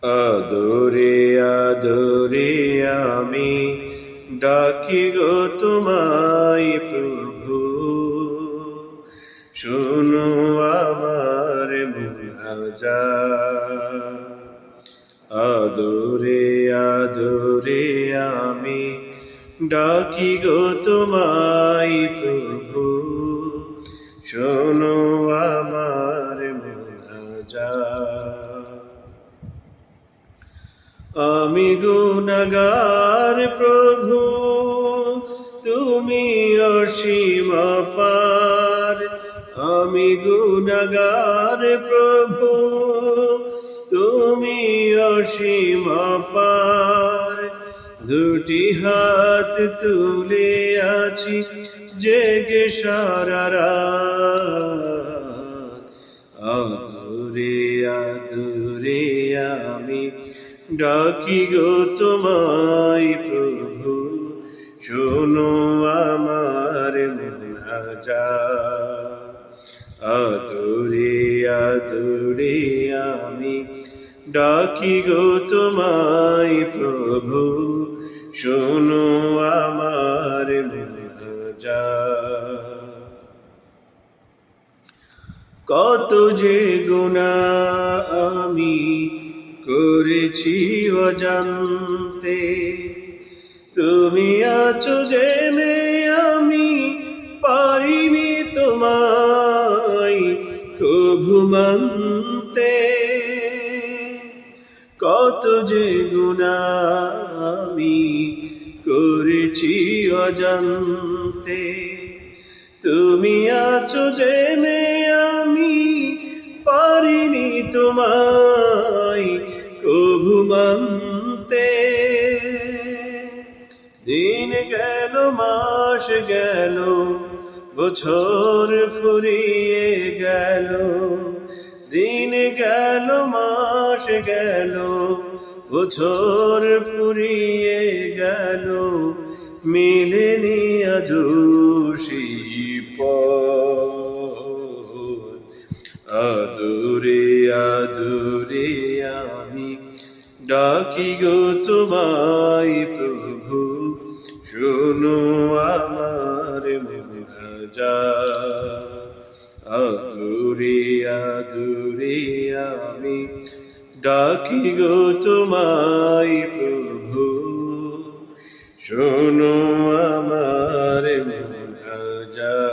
আদরে আদরে আমি ডাকি গো তোমায় প্রভু, শোনো আমার মুনাজাত। আদরে আদরে আমি ডাকি গো তোমায় প্রভু, শোনো আমার মুনাজাত। আমি গুনাহগার প্রভু, তুমি অসীম অপার। আমি গুনাহগার প্রভু, তুমি অসীম অপার। দুটি হাত তুলে আছি জেগে সারা রাত। আদরে আদরে আমি ডাকি গো তোমায় প্রভু, শোনো আমার মুনাজাত। আদরে আদরে আমি ডাকি গো তোমায় প্রভু, শোনো আমার মুনাজাত। কত যে গুনাহ আমি করেছি অজান্তে, তুমি আছো জেনে আমি পারিনি তোমায় কভু মানতে। কত যে গুনাহ আমি করেছি অজান্তে, তুমি আছো জেনে আমি পারিনি তোমায় কভু মানতে। দিন গেল মাস গেল বছর ফুরিয়ে গেল। দিন গেল মাস গেল বছর ফুরিয়ে গেল, মিলেনি আজও সেই পথ। আদরে আদরে আমি ডাকি গো তোমায় প্রভু, শোনো আমার মুনাজাত। আদরে আদরে আমি ডাকি গো তোমায় প্রভু, শোনো আমার মুনাজাত।